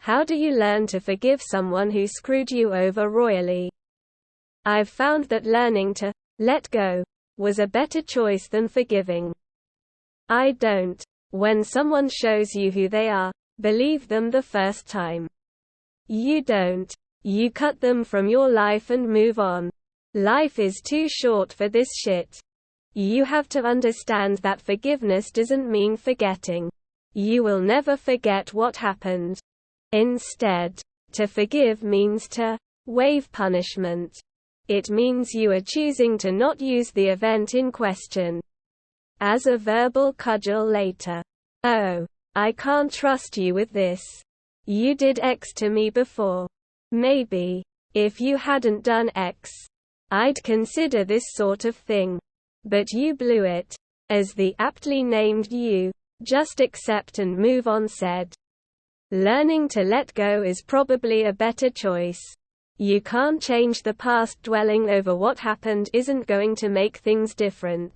How do you learn to forgive someone who screwed you over royally? I've found that learning to let go was a better choice than forgiving. I don't. When someone shows you who they are, believe them the first time. You don't. You cut them from your life and move on. Life is too short for this shit. You have to understand that forgiveness doesn't mean forgetting. You will never forget what happened. Instead, to forgive means to waive punishment. It means you are choosing to not use the event in question as a verbal cudgel later. Oh, I can't trust you with this. You did X to me before. Maybe, if you hadn't done X, I'd consider this sort of thing. But you blew it. As the aptly named "you just accept and move on" said. Learning to let go is probably a better choice. You can't change the past. Dwelling over what happened isn't going to make things different.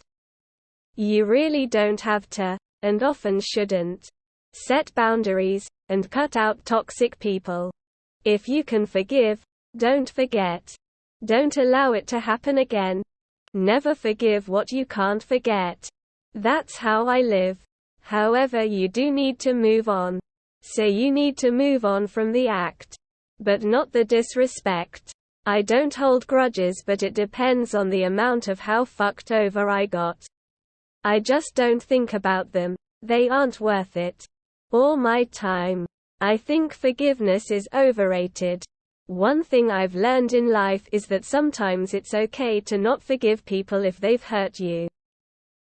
You really don't have to, and often shouldn't, set boundaries and cut out toxic people. If you can forgive, don't forget. Don't allow it to happen again. Never forgive what you can't forget. That's how I live. However, you do need to move on. So you need to move on from the act, but not the disrespect. I don't hold grudges, but it depends on the amount of how fucked over I got. I just don't think about them. They aren't worth it. Or my time. I think forgiveness is overrated. One thing I've learned in life is that sometimes it's okay to not forgive people if they've hurt you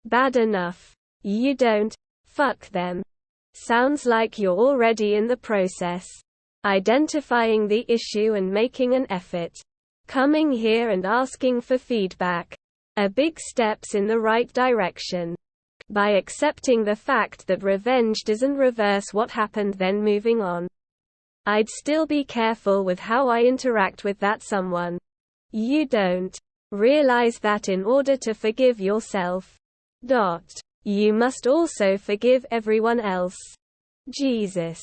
bad enough. You don't fuck them. Sounds like you're already in the process. Identifying the issue and making an effort. Coming here and asking for feedback are big steps in the right direction. By accepting the fact that revenge doesn't reverse what happened, then moving on. I'd still be careful with how I interact with that someone. You don't realize that in order to forgive yourself, you must also forgive everyone else. Jesus.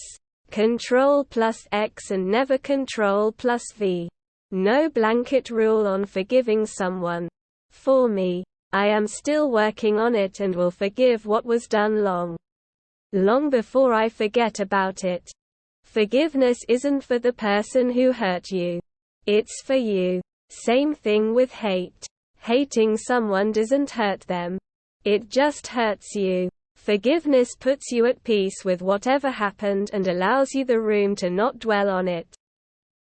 Control plus X and never Control plus V. No blanket rule on forgiving someone. For me, I am still working on it and will forgive what was done long before I forget about it. Forgiveness isn't for the person who hurt you. It's for you. Same thing with hate. Hating someone doesn't hurt them. It just hurts you. Forgiveness puts you at peace with whatever happened and allows you the room to not dwell on it.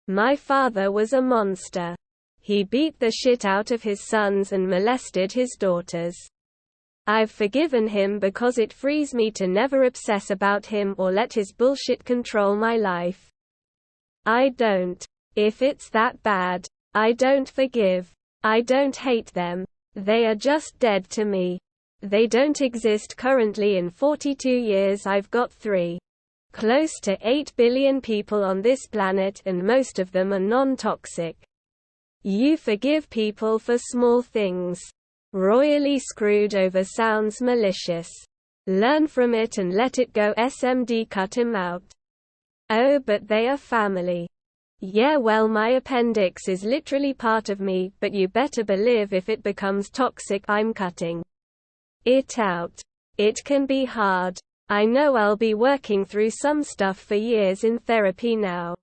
My father was a monster. He beat the shit out of his sons and molested his daughters. I've forgiven him because it frees me to never obsess about him or let his bullshit control my life. I don't. If it's that bad, I don't forgive. I don't hate them. They are just dead to me. They don't exist currently. In 42 years I've got 3. Close to 8 billion people on this planet, and most of them are non-toxic. You forgive people for small things. Royally screwed over sounds malicious. Learn from it and let it go. SMD, cut him out. Oh, but they are family. Yeah, well, my appendix is literally part of me, but you better believe if it becomes toxic, I'm cutting it out. It can be hard. I know. I'll be working through some stuff for years in therapy now.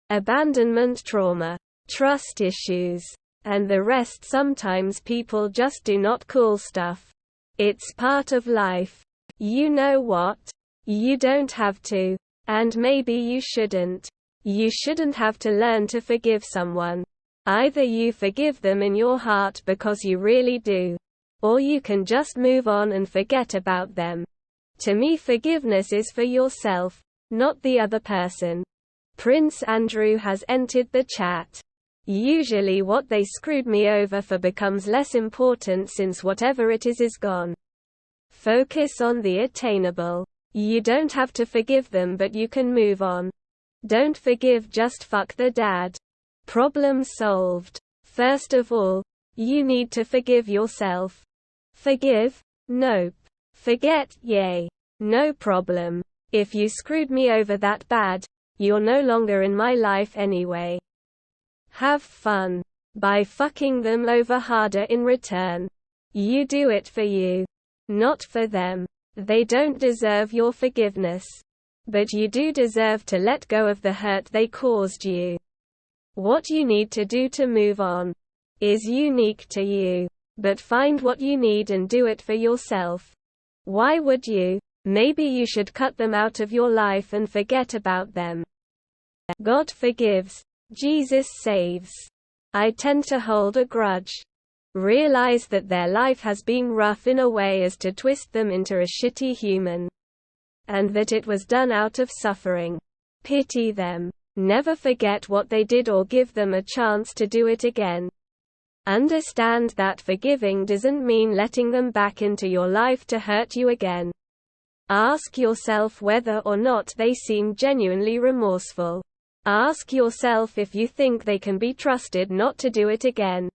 Abandonment trauma, trust issues, and the rest. Sometimes people just do not cool stuff. It's part of life. You know what? You don't have to. And maybe you shouldn't. You shouldn't have to learn to forgive someone. Either you forgive them in your heart because you really do, or you can just move on and forget about them. To me, forgiveness is for yourself, not the other person. Prince Andrew has entered the chat. Usually what they screwed me over for becomes less important since whatever it is gone. Focus on the attainable. You don't have to forgive them, but you can move on. Don't forgive, just fuck the dad. Problem solved. First of all, you need to forgive yourself. Forgive? Nope. Forget? Yay. No problem. If you screwed me over that bad, You're no longer in my life anyway. Have fun by fucking them over harder in return. You do it for you, not for them. They don't deserve your forgiveness. But you do deserve to let go of the hurt they caused you. What you need to do to move on is unique to you. But find what you need and do it for yourself. Why would you? Maybe you should cut them out of your life and forget about them. God forgives. Jesus saves. I tend to hold a grudge. Realize that their life has been rough in a way as to twist them into a shitty human. And that it was done out of suffering. Pity them. Never forget what they did or give them a chance to do it again. Understand that forgiving doesn't mean letting them back into your life to hurt you again. Ask yourself whether or not they seem genuinely remorseful. Ask yourself if you think they can be trusted not to do it again.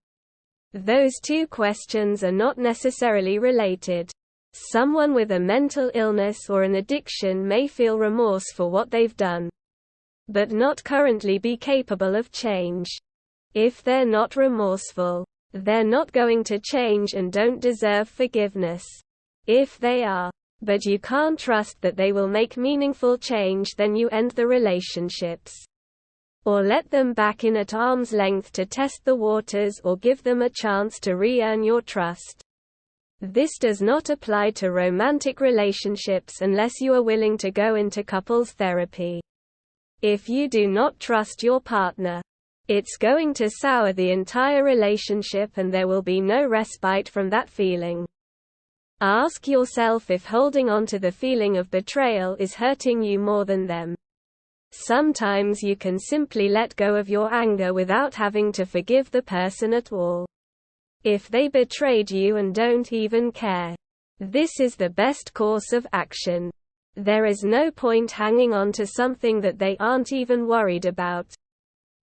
Those two questions are not necessarily related. Someone with a mental illness or an addiction may feel remorse for what they've done, but not currently be capable of change. If they're not remorseful, they're not going to change and don't deserve forgiveness. If they are, but you can't trust that they will make meaningful change, then you end the relationships. Or let them back in at arm's length to test the waters or give them a chance to re-earn your trust. This does not apply to romantic relationships unless you are willing to go into couples therapy. If you do not trust your partner, it's going to sour the entire relationship and there will be no respite from that feeling. Ask yourself if holding on to the feeling of betrayal is hurting you more than them. Sometimes you can simply let go of your anger without having to forgive the person at all. If they betrayed you and don't even care, this is the best course of action. There is no point hanging on to something that they aren't even worried about.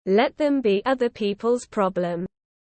Let them be other people's problem.